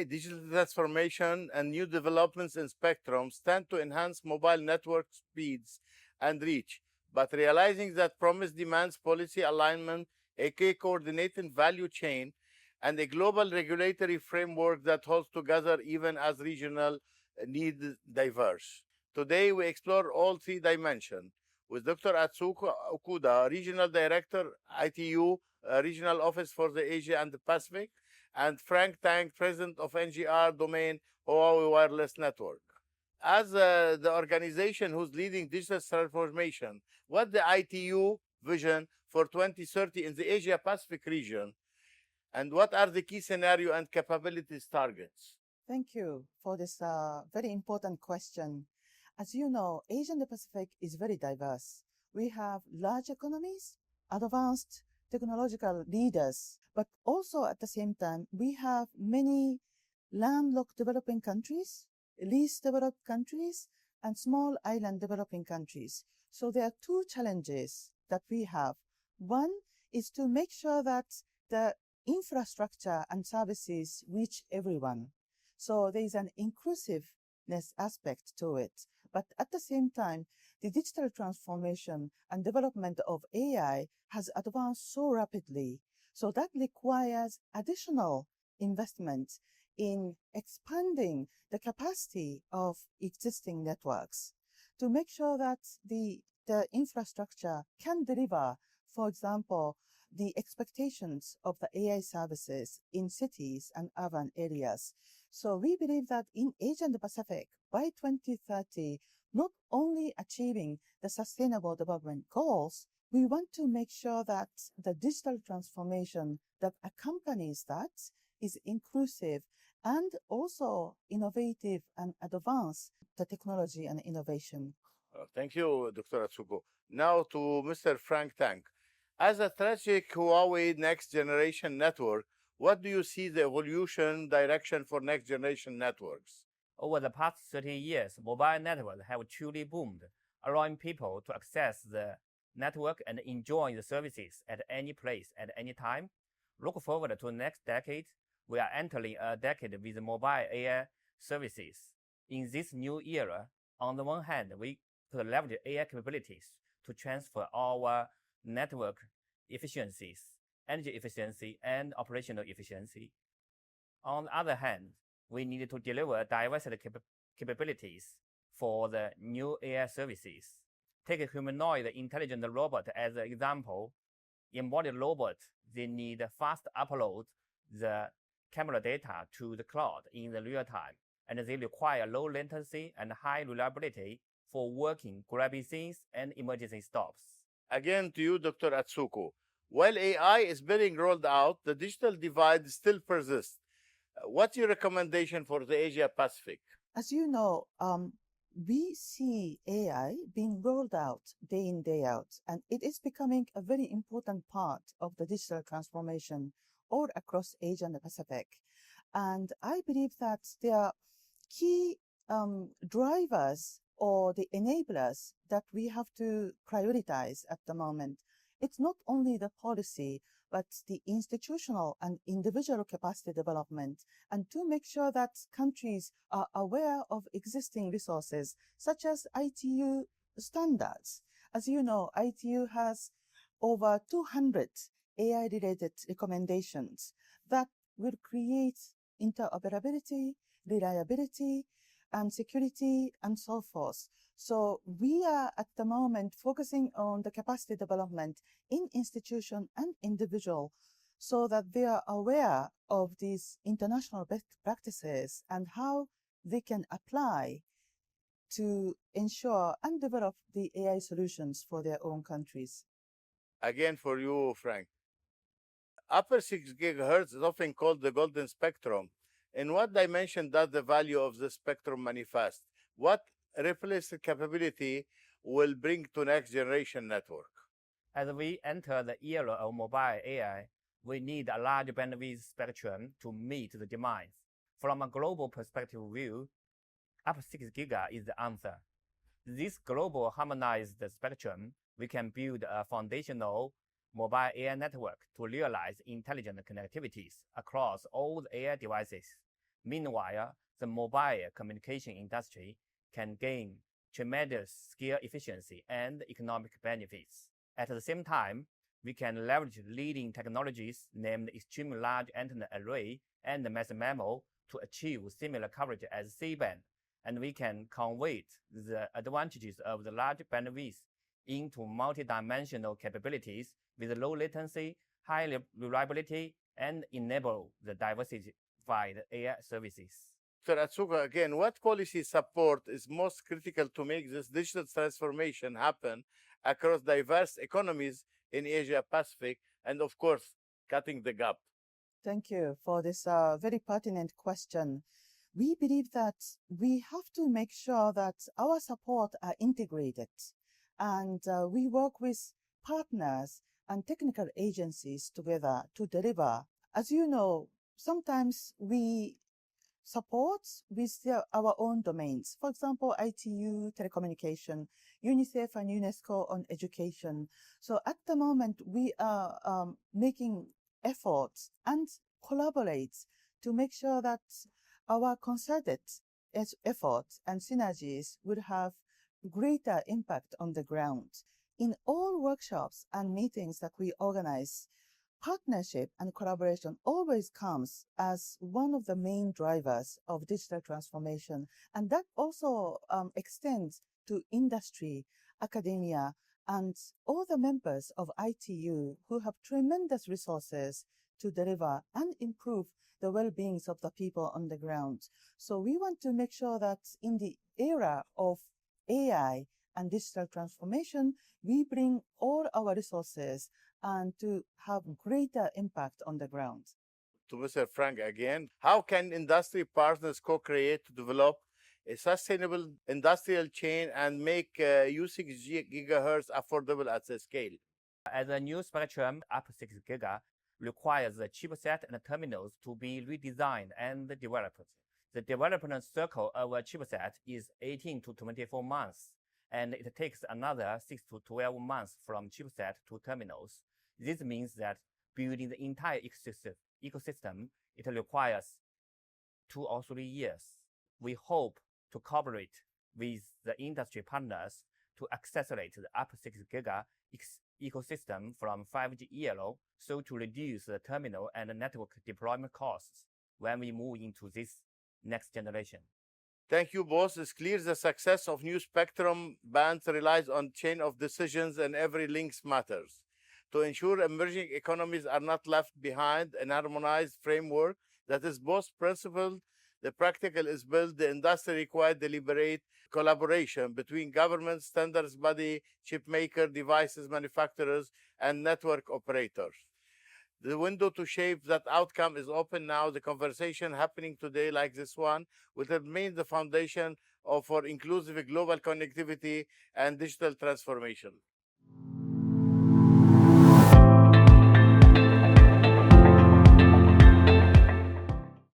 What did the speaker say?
AI, digital transformation, and new developments in spectrums tend to enhance mobile network speeds and reach, but realizing that promise demands policy alignment, a key coordinated value chain, and a global regulatory framework that holds together even as regional needs diverse. Today, we explore all three dimensions with Dr. Atsuko Okuda, Regional Director, ITU, Regional Office for the Asia and the Pacific, and Frank Tang, President of NGR Domain, Huawei Wireless Network. As the organization who's leading digital transformation, what the ITU vision for 2030 in the Asia Pacific region, and what are the key scenario and capabilities targets? Thank you for this very important question. As you know, Asia and the Pacific is very diverse. We have large economies, advanced technological leaders, but also at the same time, we have many landlocked developing countries, least developed countries, and small island developing countries. So there are two challenges that we have. One is to make sure that the infrastructure and services reach everyone. So there is an inclusiveness aspect to it. But at the same time, the digital transformation and development of AI has advanced so rapidly. So that requires additional investment in expanding the capacity of existing networks to make sure that the infrastructure can deliver, for example, the expectations of the AI services in cities and urban areas. So we believe that in Asia and the Pacific, by 2030, not only achieving the Sustainable Development Goals, we want to make sure that the digital transformation that accompanies that is inclusive and also innovative and advance the technology and innovation. Thank you, Dr. Atsuko. Now to Mr. Frank Tang. As a strategic Huawei next generation network, what do you see the evolution direction for next generation networks? Over the past 30 years, mobile networks have truly boomed, allowing people to access the network and enjoy the services at any place at any time. Look forward to the next decade. We are entering a decade with mobile AI services. In this new era, on the one hand, we could leverage AI capabilities to transfer our network efficiencies, energy efficiency, and operational efficiency. On the other hand, we need to deliver diverse capabilities for the new AI services. Take a humanoid intelligent robot as an example. Embodied robots, they need fast upload the camera data to the cloud in the real time, and they require low latency and high reliability for working, grabbing things, and emergency stops. Again to you, Dr. Atsuko. While AI is being rolled out, the digital divide still persists. What's your recommendation for the Asia Pacific? As you know, we see AI being rolled out day in, day out, and it is becoming a very important part of the digital transformation all across Asia and the Pacific. And I believe that there are key drivers or the enablers that we have to prioritize at the moment. It's not only the policy, but the institutional and individual capacity development, and to make sure that countries are aware of existing resources, such as ITU standards. As you know, ITU has over 200 AI-related recommendations that will create interoperability, reliability, and security, and so forth. So we are at the moment focusing on the capacity development in institution and individual so that they are aware of these international best practices and how they can apply to ensure and develop the AI solutions for their own countries. Again for you, Frank. Upper 6 GHz is often called the golden spectrum. In what dimension does the value of the spectrum manifest? What replacement capability will bring to next generation network? As we enter the era of mobile AI, we need a large bandwidth spectrum to meet the demands. From a global perspective view, up 6 GHz is the answer. This global harmonized spectrum, we can build a foundational mobile AI network to realize intelligent connectivities across all the AI devices. Meanwhile, the mobile communication industry can gain tremendous scale efficiency and economic benefits. At the same time, we can leverage leading technologies named extremely large antenna array and mass MIMO to achieve similar coverage as C-band, and we can convert the advantages of the large bandwidth into multidimensional capabilities with low latency, high reliability, and enable the diversified AI services. Dr. Atsuko, again, what policy support is most critical to make this digital transformation happen across diverse economies in Asia Pacific and, of course, cutting the gap? Thank you for this very pertinent question. We believe that we have to make sure that our support are integrated, and we work with partners and technical agencies together to deliver. As you know, sometimes we support with our own domains. For example, ITU, telecommunication, UNICEF and UNESCO on education. So at the moment, we are making efforts and collaborate to make sure that our concerted efforts and synergies would have greater impact on the ground. In all workshops and meetings that we organize, partnership and collaboration always comes as one of the main drivers of digital transformation. And that also extends to industry, academia, and all the members of ITU who have tremendous resources to deliver and improve the well-being of the people on the ground. So we want to make sure that in the era of AI and digital transformation, we bring all our resources and to have greater impact on the ground. To Mr. Frank again, how can industry partners co-create to develop a sustainable industrial chain and make U6GHz affordable at the scale? As a new spectrum up 6 GHz requires the chipset and terminals to be redesigned and developed. The development cycle of a chipset is 18 to 24 months, and it takes another 6 to 12 months from chipset to terminals. This means that building the entire ecosystem, it requires 2 or 3 years. We hope to cooperate with the industry partners to accelerate the up 6 GHz ecosystem from 5G era, so to reduce the terminal and network deployment costs when we move into this next generation. Thank you both. It's clear the success of new spectrum bands relies on chain of decisions and every link matters. To ensure emerging economies are not left behind, an harmonized framework that is both principled, the practical is built, the industry requires deliberate collaboration between government, standards body, chip maker, devices manufacturers, and network operators. The window to shape that outcome is open now. The conversation happening today, like this one, will remain the foundation for inclusive global connectivity and digital transformation.